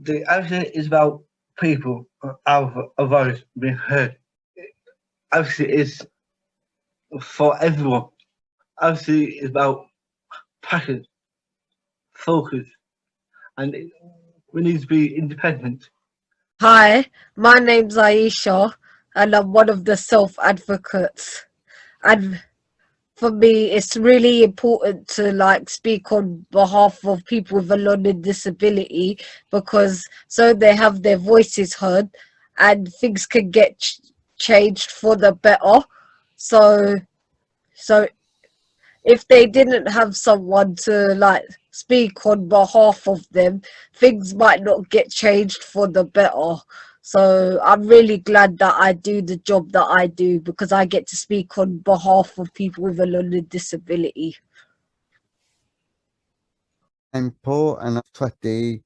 The advocacy is about people, our voice being heard. Advocacy is for everyone. Advocacy is about passion, focus, and we need to be independent. Hi, my name's Aisha, and I'm one of the self-advocates. And for me, it's really important to speak on behalf of people with a learning disability because so they have their voices heard and things can get changed for the better. So, so if they didn't have someone to speak on behalf of them, things might not get changed for the better. So I'm really glad that I do the job that I do because I get to speak on behalf of people with a learning disability. I'm Paul and I'm 20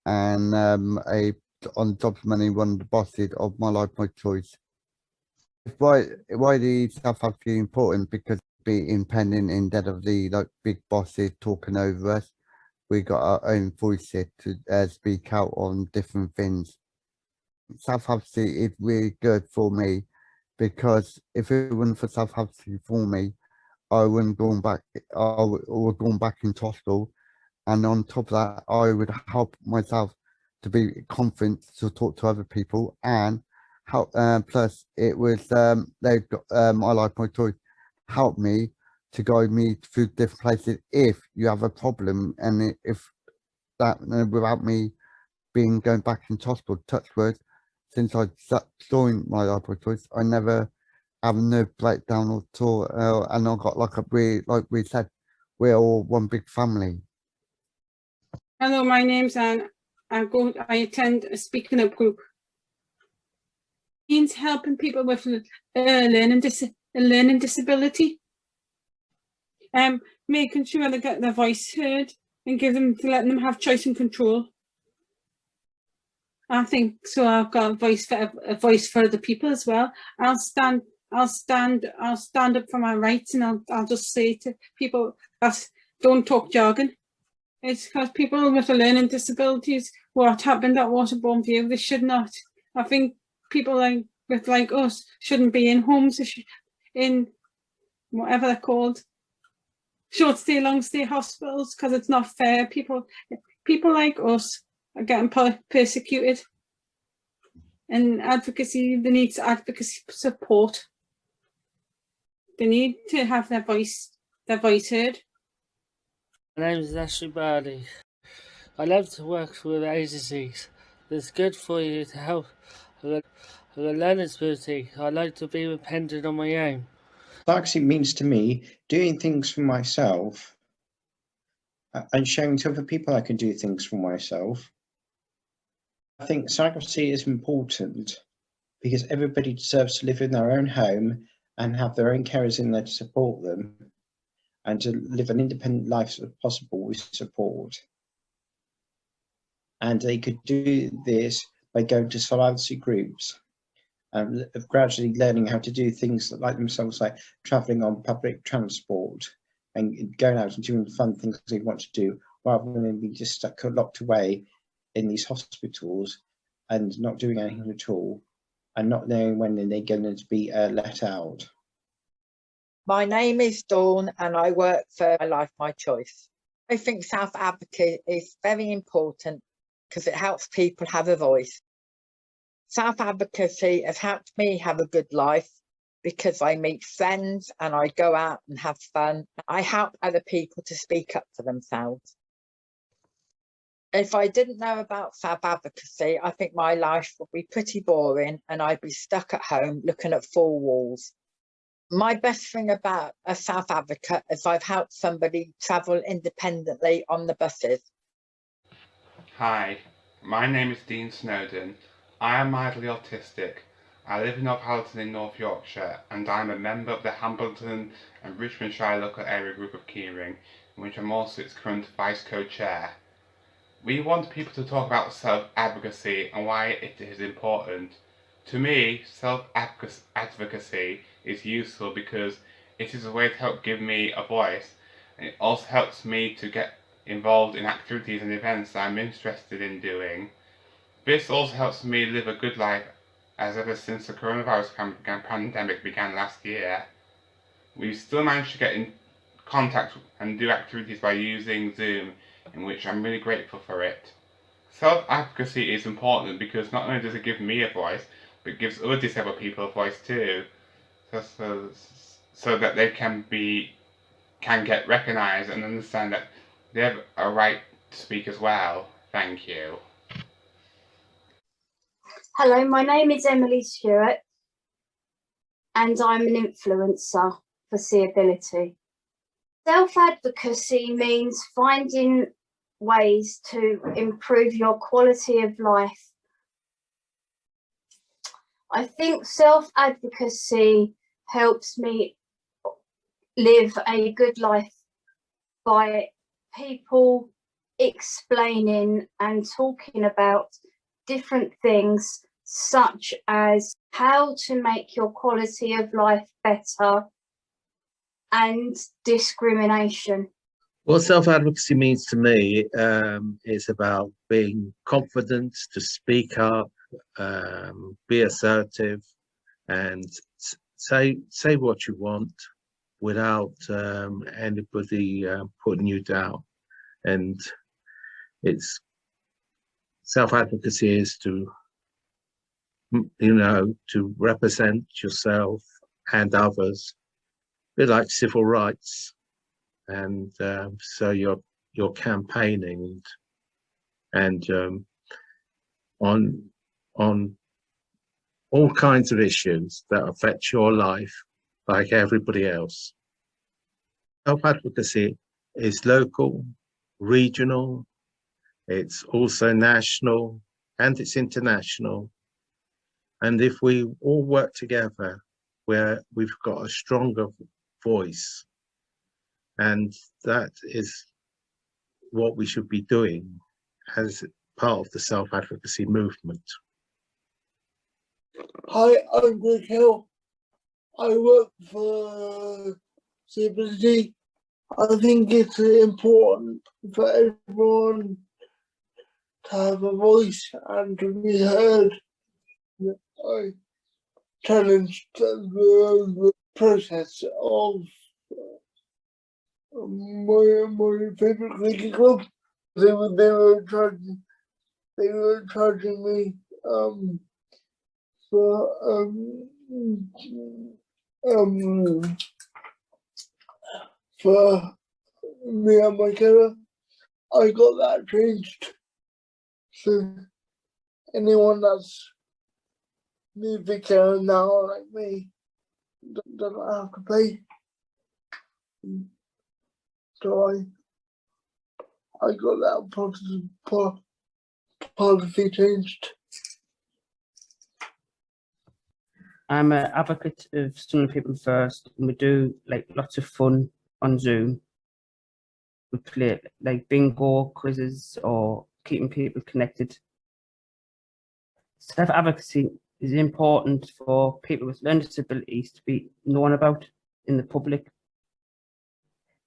and a on jobs money, one of the bosses of my life, my choice. Why the South Africa important? Because be independent instead of the big bosses talking over us. We got our own voices to speak out on different things. South Africa is really good for me because if it wasn't for South Africa for me, I wouldn't gone back. I would gone back into hospital, and on top of that, I would help myself to be confident to talk to other people and help. Plus, it was they've got I like my choice help me to guide me through different places if you have a problem, and if that without me being going back into hospital, touch wood, since I joined my life my choice, I never have no breakdown at all, and I got like we said, we're all one big family. Hello, my name's Anne. I attend a speaking up group. It means helping people with learning disability. Making sure they get their voice heard and letting them have choice and control. I think so. I've got a voice for other people as well. I'll stand up for my rights, and I'll just say to people that don't talk jargon. It's because people with learning disabilities, what happened at Waterbourne View, they should not. I think people like us shouldn't be in homes, in whatever they're called, short stay, long stay hospitals, because it's not fair. People like us are getting persecuted. And advocacy, they need advocacy support. They need to have their voice heard. My name is Ashley Barney. I love to work with agencies. It's good for you to help with a learning disability. I like to be independent on my own. Advocacy means to me doing things for myself and showing to other people I can do things for myself. I think advocacy is important because everybody deserves to live in their own home and have their own carers in there to support them and to live an independent life as possible with support. And they could do this by going to solidarity groups and gradually learning how to do things like themselves, like travelling on public transport and going out and doing fun things they want to do, rather than being just stuck locked away in these hospitals and not doing anything at all and not knowing when they're going to be let out. My name is Dawn and I work for My Life, My Choice. I think self-advocacy is very important because it helps people have a voice. Self-advocacy has helped me have a good life because I meet friends and I go out and have fun. I help other people to speak up for themselves. If I didn't know about self-advocacy, I think my life would be pretty boring and I'd be stuck at home looking at four walls. My best thing about a self-advocate is I've helped somebody travel independently on the buses. Hi, my name is Dean Snowden. I am mildly autistic. I live in Northampton in North Yorkshire and I am a member of the Hambleton and Richmondshire local area group of Keyring, in which I'm also its current vice co-chair. We want people to talk about self-advocacy and why it is important. To me, self-advocacy is useful because it is a way to help give me a voice, and it also helps me to get involved in activities and events that I'm interested in doing. This also helps me live a good life, as ever since the coronavirus pandemic began last year, we've still managed to get in contact and do activities by using Zoom, in which I'm really grateful for it. Self-advocacy is important because not only does it give me a voice, but it gives other disabled people a voice too, so that they can get recognised and understand that they have a right to speak as well. Thank you. Hello, my name is Emily Stewart and I'm an influencer for Seeability. Self-advocacy means finding ways to improve your quality of life. I think self-advocacy helps me live a good life by people explaining and talking about different things, such as how to make your quality of life better and discrimination. What self-advocacy means to me is about being confident to speak up, be assertive, and say what you want without anybody putting you down. And it's self-advocacy is to, to represent yourself and others, a bit like civil rights. And so you're campaigning and on all kinds of issues that affect your life like everybody else. Self-advocacy is local, regional, it's also national, and it's international. And if we all work together, we've got a stronger voice. And that is what we should be doing as part of the self-advocacy movement. Hi, I'm Greg Hill. I work for Seeability. I think it's important for everyone to have a voice and to be heard. I challenged the process of my favorite cricket club. They were charging me for me and my carer. I got that changed. So anyone that's needs a carer now like me doesn't have to pay. So I got that policy changed. I'm an advocate of Stunning People First, and we do like lots of fun on Zoom. We play like bingo, quizzes, or keeping people connected. Self-advocacy is important for people with learning disabilities to be known about in the public.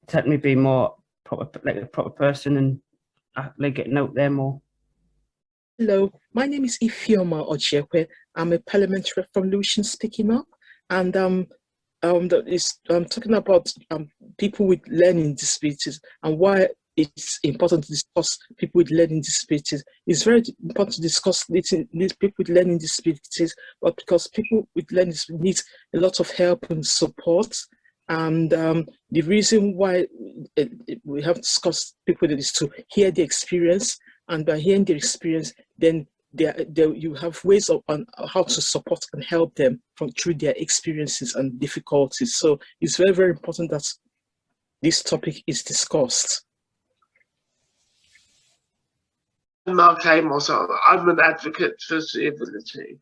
It's helped me be more proper, like a proper person, and like getting out there more. Hello, my name is Ifeoma Ochiekwe. I'm a parliamentary revolution speaking up, and I'm talking about people with learning disabilities and why it's important to discuss people with learning disabilities. It's very important to discuss these people with learning disabilities, but because people with learning disabilities need a lot of help and support. And the reason why we have discussed people with this is to hear the experience, and by hearing their experience, then you have ways on how to support and help them through their experiences and difficulties. So it's very, very important that this topic is discussed. Mark Amos, I'm an advocate for Seeability.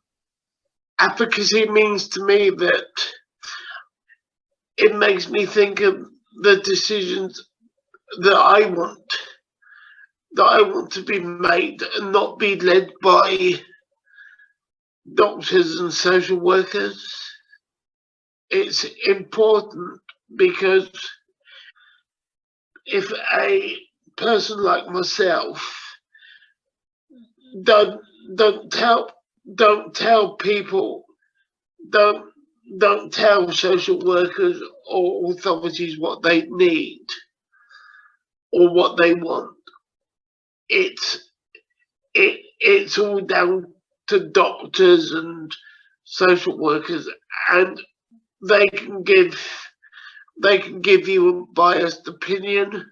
Advocacy means to me that it makes me think of the decisions that I want to be made and not be led by doctors and social workers. It's important because if a person like myself don't tell people, don't tell social workers or authorities what they need or what they want. It's all down to doctors and social workers, and they can give you a biased opinion.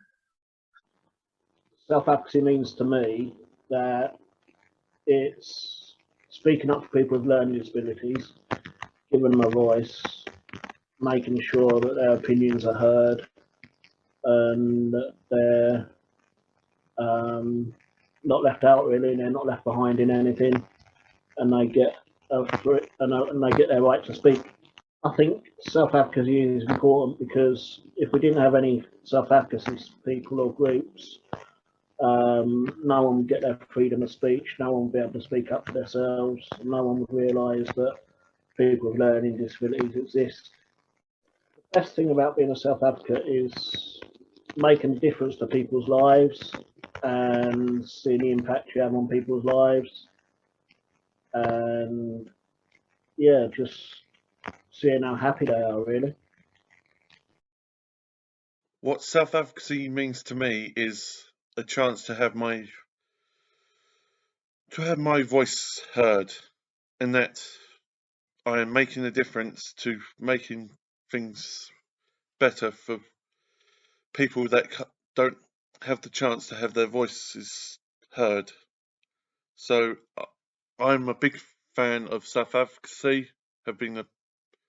Self-advocacy means to me that it's speaking up for people with learning disabilities, giving them a voice, making sure that their opinions are heard, and that they're not left out really, and they're not left behind in anything, and they get their right to speak. I think self-advocacy is important because if we didn't have any self-advocacy people or groups, no one would get their freedom of speech, no one would be able to speak up for themselves, no one would realise that people with learning disabilities exist. The best thing about being a self-advocate is making a difference to people's lives and seeing the impact you have on people's lives, and yeah, just seeing how happy they are really. What self-advocacy means to me is a chance to have my voice heard, and that I am making a difference to making things better for people that don't have the chance to have their voices heard. So I'm a big fan of self-advocacy, have been a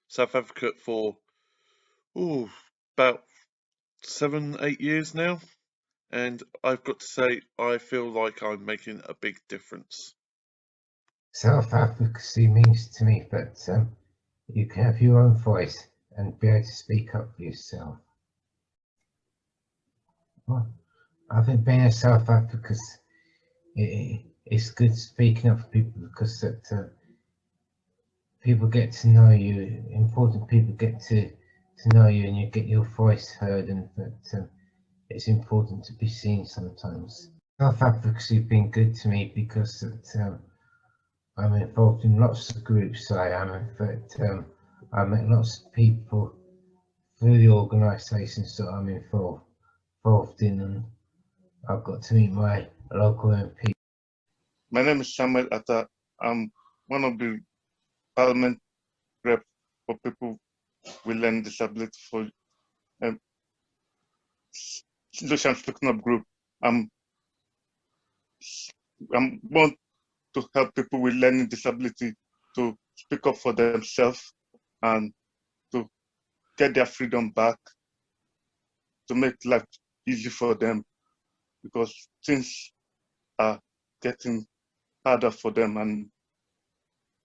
self-advocate for about 7-8 years now, and I've got to say I feel like I'm making a big difference. Self-advocacy means to me that you can have your own voice and be able to speak up for yourself. Well, I think being a self-advocate, it's good speaking up for people because that people get to know you, important people get to know you, and you get your voice heard, and that it's important to be seen sometimes. Self-advocacy has been good to me because that I'm involved in lots of groups. I am, but I met lots of people through the organisations that I'm involved in, and I've got to meet my local MP. My name is Samuel Atta. I'm one of the Parliament rep for people with learning disability for Solution Speaking Up group. I'm want to help people with learning disability to speak up for themselves and to get their freedom back, to make life easy for them, because things are getting harder for them and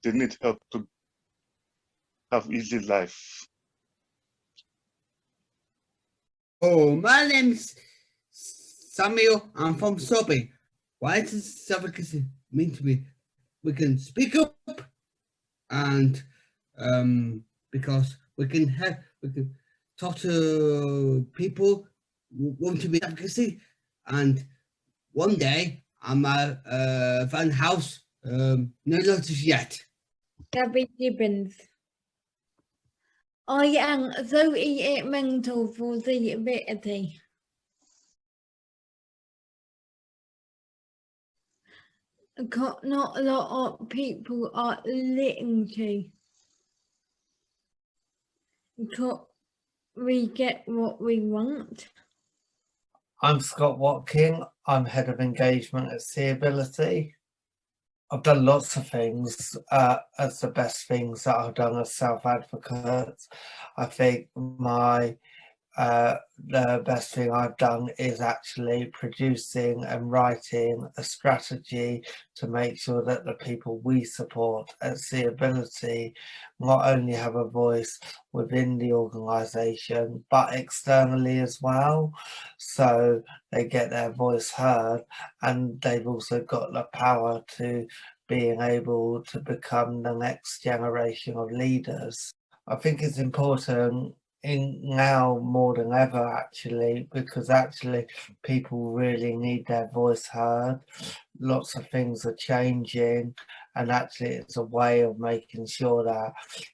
they need help to have easy life. Oh, my name's Samuel. I'm from Surrey. Why does self-advocacy mean to me? We can speak up, and because we can talk to people who want to be advocacy, and one day I might find a house, no notice yet. Gabby Gibbons. I am Zoe mental for disability. Not a lot of people are listening to. Could we get what we want? I'm Scott Watkin. I'm Head of Engagement at Seeability. I've done lots of things as the best things that I've done as self-advocate. I think the best thing I've done is actually producing and writing a strategy to make sure that the people we support at Seeability not only have a voice within the organisation but externally as well, so they get their voice heard, and they've also got the power to being able to become the next generation of leaders. I think it's important now more than ever, actually, because actually people really need their voice heard. lots of things are changing, and actually it's a way of making sure that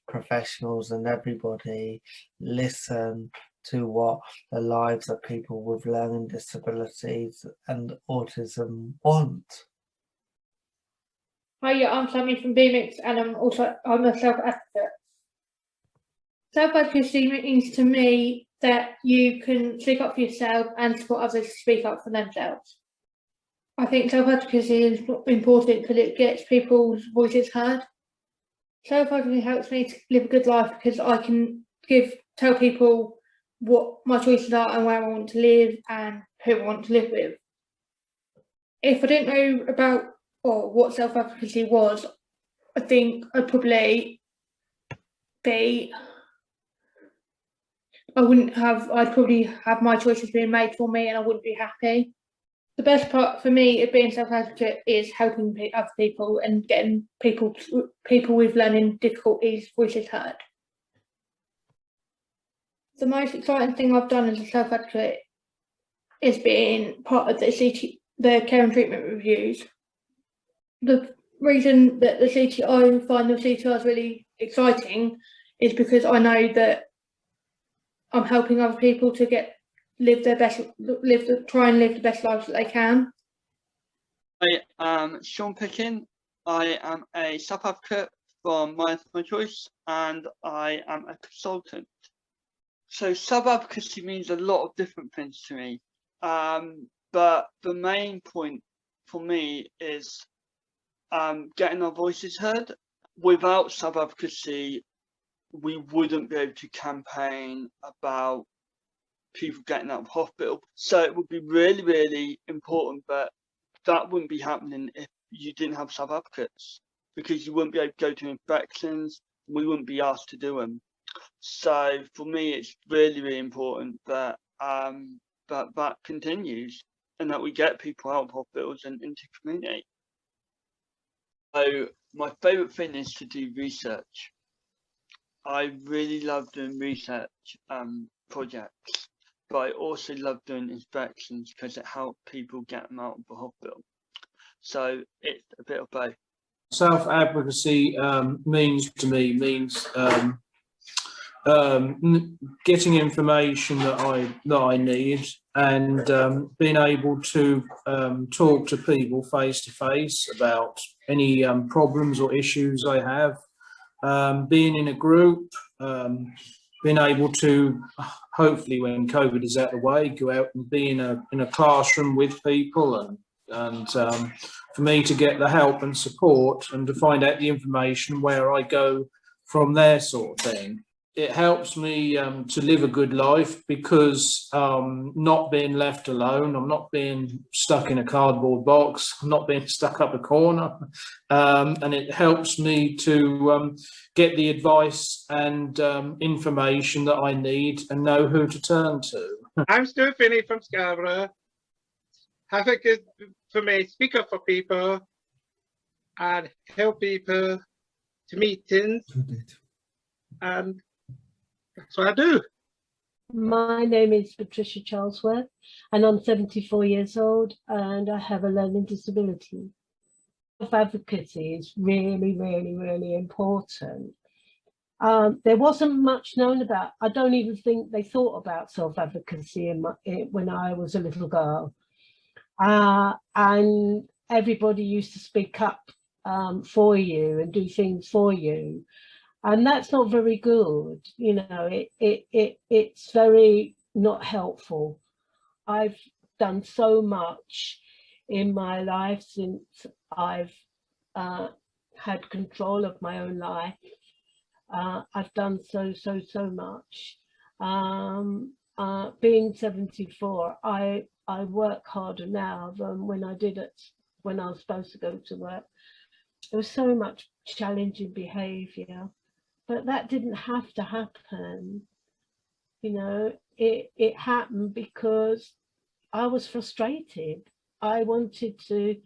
professionals and everybody listen to what the lives of people with learning disabilities and autism want. Hiya, I'm Sammy from BMX, and I'm a self-advocate. Self-advocacy means to me that you can speak up for yourself and support others to speak up for themselves. I think self-advocacy is important because it gets people's voices heard. Self-advocacy helps me to live a good life because I can tell people what my choices are and where I want to live and who I want to live with. If I didn't know about what self-advocacy was, I think I'd probably I'd probably have my choices being made for me and I wouldn't be happy. The best part for me of being self-advocate is helping other people and getting people with learning difficulties voices heard. The most exciting thing I've done as a self-advocate is being part of the care and treatment reviews. The reason that I find the CTRs really exciting is because I know that I'm helping other people to try and live the best lives that they can. I am Sean Pickin. I am a self-advocate from My Choice, and I am a consultant. So self-advocacy means a lot of different things to me, but the main point for me is getting our voices heard. Without self-advocacy, we wouldn't be able to campaign about people getting out of hospital. So it would be really, really important, but that wouldn't be happening if you didn't have self-advocates, because you wouldn't be able to go to inspections, we wouldn't be asked to do them. So for me, it's really, really important that that continues and that we get people out of hospitals and into community. So my favourite thing is to do research. I really love doing research projects, but I also love doing inspections because it helps people get them out of the hospital. So it's a bit of both. Self-advocacy means getting information that I need, and being able to talk to people face to face about any problems or issues I have. Being in a group, being able to, hopefully when COVID is out of the way, go out and be in a classroom with people, and for me to get the help and support and to find out the information where I go from there, sort of thing. It helps me to live a good life because not being left alone, I'm not being stuck in a cardboard box, I'm not being stuck up a corner, and it helps me to get the advice and information that I need and know who to turn to. I'm Stewart from Scarborough. Advocate for me, speak up for people and help people to meetings, and that's what I do. My name is Patricia Chellsworth, and I'm 74 years old, and I have a learning disability. Self-advocacy is really, really, really important. There wasn't much known about. I don't even think they thought about self-advocacy when I was a little girl, and everybody used to speak up for you and do things for you. And that's not very good, you know, it's very not helpful. I've done so much in my life since I've had control of my own life. I've done so much. Being 74, I work harder now than when I did it when I was supposed to go to work. There was so much challenging behaviour. But that didn't have to happen, you know, it happened because I was frustrated. I wanted to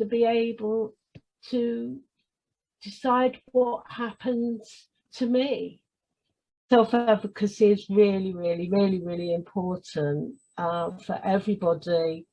be able to decide what happens to me. Self-advocacy is really, really, really, really important for everybody